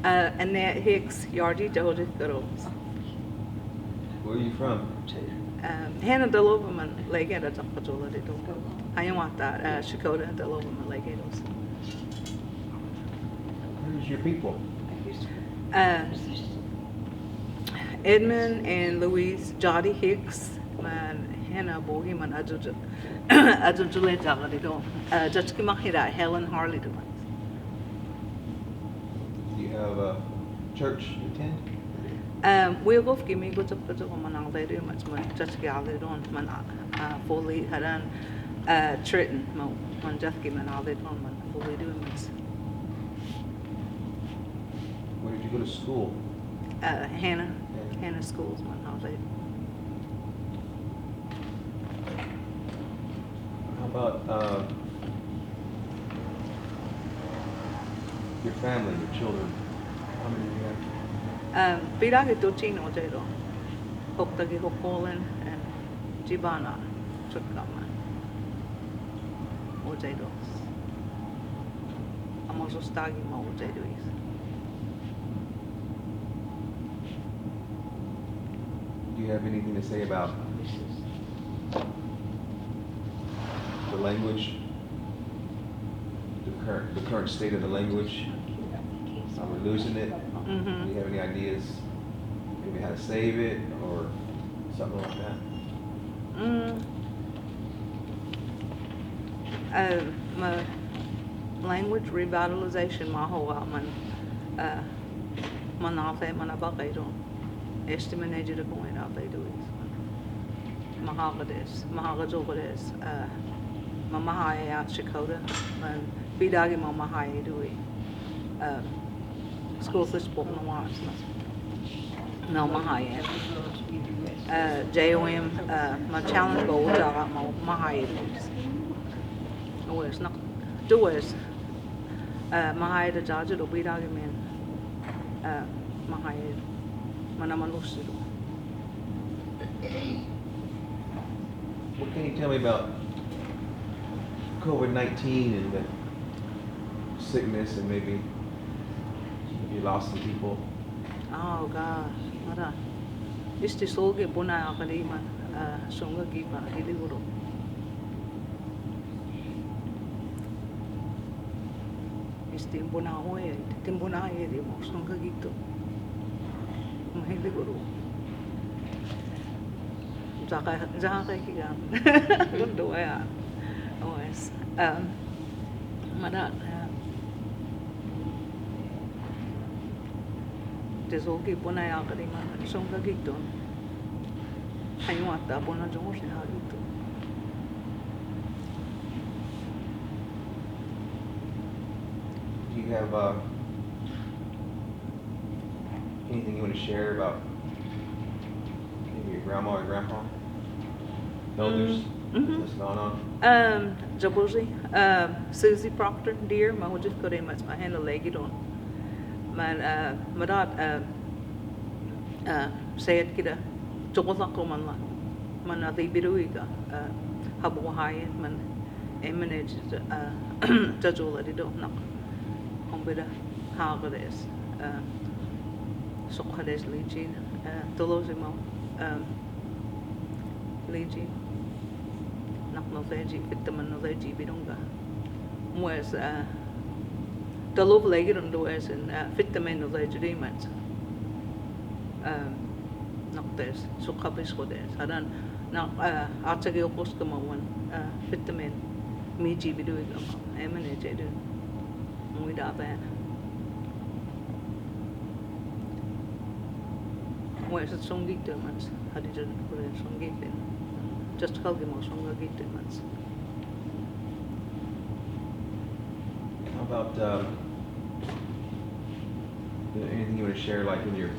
Annette Hicks, Yardi Doja Girls. Where are you from? Hannah Deloverman, Legate at Pajola de Do. I want that, Shakota and Deloverman Legatos. Who's your people? Edmund and Louise Jody Hicks, man, Hannah Boheman Adjule Jaladido, Judge Kimahira, Helen Harley do. Do you have a church you attend? We'll go give me good to put on my lady much more Judge Galley on man fully had on Triton, on Jeff Giman all day on man fully doing this. Where did you go to school? Hannah Schools man all day. How about your family, your children? How many do you have? Piragi Docino Jado, Hoktagi Hokolin and Jibana Chukama. Ojedos. I'm also stagi mo Ojedois. Do you have anything to say about the language, the current state of the language? Are we losing it? Mm-hmm. Do you have any ideas, maybe how to save it or something like that? My language revitalization, my whole man, Manafe Manabakaido, estimated to go in out they do it. Mahagades, Mahagajogas, Mamahai out Shakota, and Bidagi Mamahai do it. School for sport no wants no Mahai. JOM, my challenge goal job, Mahai. No, it's not. Do is Mahai the judge will be argument. Mahai, Manamalusi. What can you tell me about COVID-19 and the sickness and maybe you lost some people? Oh gosh, what this is all get Buna Akaliman, Songa Gipa, Hiliburu. It's Timbuna way, Timbuna, Songa Gito. Hiliburu. Zaka Kigan. Don't do it. Oh, yes. Madat. Tesoki puna ya karima songa gito. Hayuata puna jongos na gito. Do you have anything you want to share about maybe your grandma or grandpa? Elders? What's going on? Jabuzi, Susie Proctor, dear, my wajif kore mas my hand a leggy don. Man, Madat, say it kida, Jogosako manla, Manati Biruiga, Habu Hyatt, man, emanage, Jajula, they don't knock. Hombida, Hagades, Sokades Legion, Dolosimo, Legion. No veggie, vitamin no veggie, bidunga. Was the love leggy on doors and vitamin no veggie mats. Not this, so copies for this. I don't know, Artagil Postcoma one, vitamin, meaty be doing them, emanate, I do. Without that. Where's it song geek months? How did you put it song geek in? Just call him also geek months. How about anything you want to share, like in your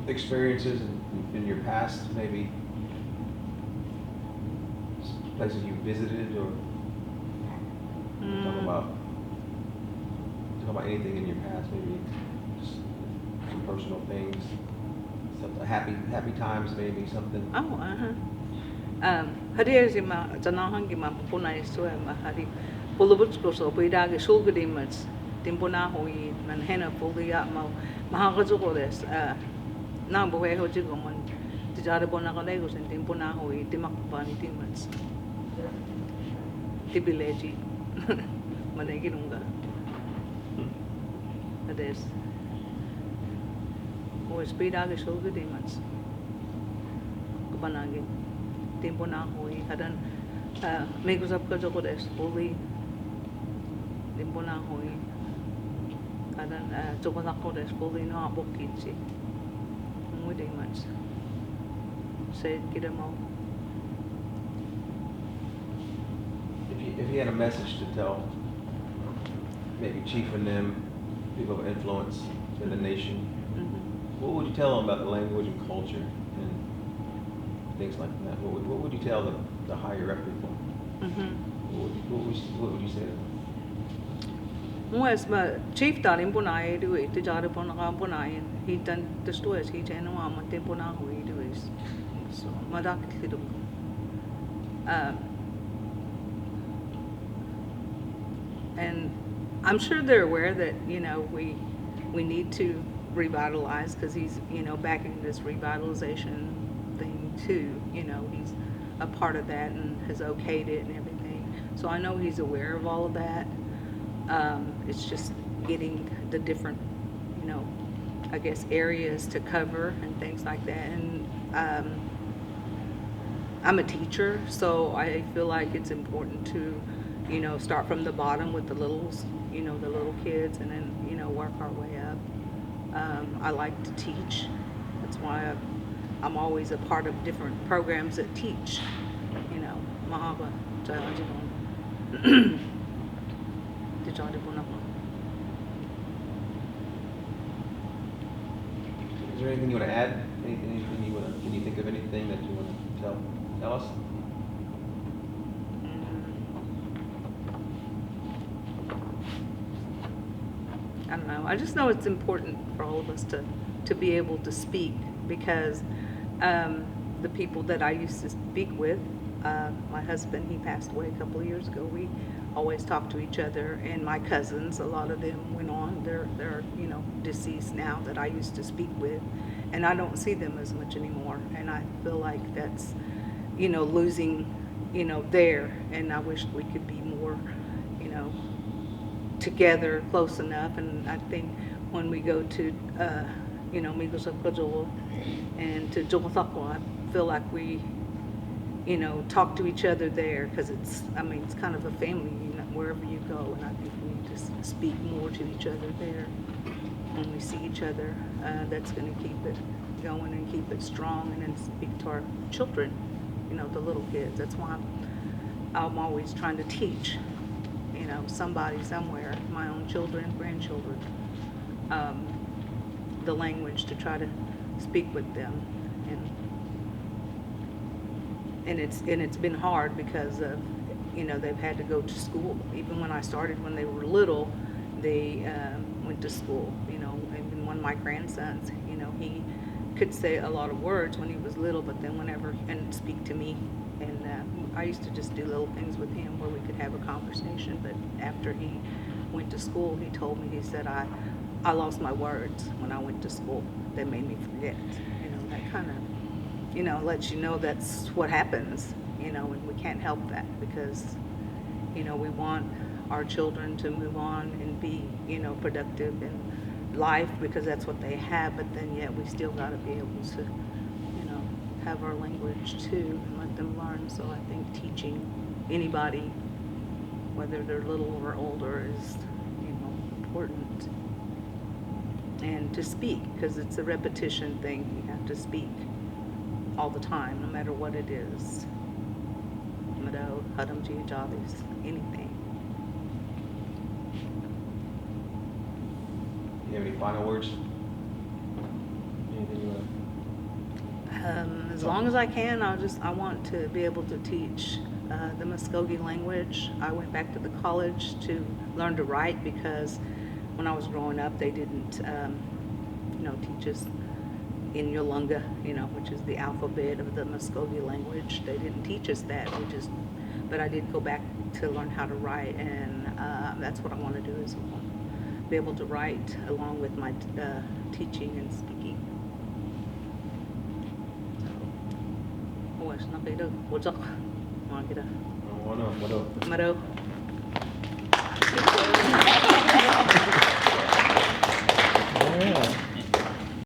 experiences in your past, maybe places you visited, or talk about anything in your past, maybe just some personal things, some happy times, maybe something. Oh, Hari Zima, Janahangi Mapuna is to him, Hari Pulubutsko, so we dag a sugar demons, tempo na hoi man hena fully up mo mahakazuko des na bohe ho jigo man tijara bona ka lego sen tempo na hoi timakpan timats tibileji manegi nunga ades o speed age shogu demats kabanagi tempo na hoi hadan Mvskoke joko des fully tempo na hoi hadan joko lako des fully no abokichi muy demats say kita mau If you had a message to tell, maybe Chief and them, people of influence in the nation, what would you tell them about the language and culture and things like that? What would you tell the higher up people? What would you say to them? Muas ma chief tarim punai do it, tijara punaka punai, he done the stores, he ten one tempona who he do is. So madak tidu. And I'm sure they're aware that, you know, we need to revitalize because he's, you know, backing this revitalization thing too. You know, he's a part of that and has okayed it and everything. So I know he's aware of all of that. It's just getting the different, you know, I guess areas to cover and things like that. And I'm a teacher, so I feel like it's important to, you know, start from the bottom with the littles, you know, the little kids, and then, you know, work our way up. I like to teach. That's why I'm always a part of different programs that teach, you know, mahaba. Is there anything you want to add? Anything you want to? Can you think of anything that you want to tell us? I don't know. I just know it's important for all of us to be able to speak because the people that I used to speak with, my husband, he passed away a couple of years ago. We always talked to each other, and my cousins, a lot of them went on. They're you know, deceased now that I used to speak with, and I don't see them as much anymore. And I feel like that's, you know, losing, you know, there. And I wish we could be more, you know, together, close enough. And I think when we go to, you know, Mvskoke and to Jokosako, I feel like we, you know, talk to each other there because it's, I mean, it's kind of a family, you know, wherever you go. And I think we need to speak more to each other there when we see each other. That's going to keep it going and keep it strong, and then speak to our children, you know, the little kids. That's why I'm always trying to teach, you know, somebody somewhere, my own children, grandchildren, the language to try to speak with them. And it's been hard because of, you know, they've had to go to school. Even when I started, when they were little, they went to school. You know, even one of my grandsons, you know, he could say a lot of words when he was little, but then whenever, and speak to me. And I used to just do little things with him where we could have a conversation. But after he went to school, he told me, he said, I lost my words when I went to school. They made me forget. You know, that kind of, you know, lets you know that's what happens, you know, and we can't help that because, you know, we want our children to move on and be, you know, productive in life because that's what they have, but then yet we still got to be able to, you know, have our language too and let them learn. So I think teaching anybody, whether they're little or older, is, you know, important. And to speak, because it's a repetition thing. You have to speak all the time, no matter what it is. Mvto, Okmulgee, Jollies, anything. Do you have any final words? Anything you want As long as I can, I want to be able to teach the Mvskoke language. I went back to the college to learn to write because when I was growing up, they didn't, you know, teach us in Yolunga, you know, which is the alphabet of the Mvskoke language. They didn't teach us that. But I did go back to learn how to write, and that's what I want to do as well. be able to write along with my teaching and speaking. Ủa, nó cái đâu? Ủa, giọt. Ngon cái đâu? Ano, ano? Mvto.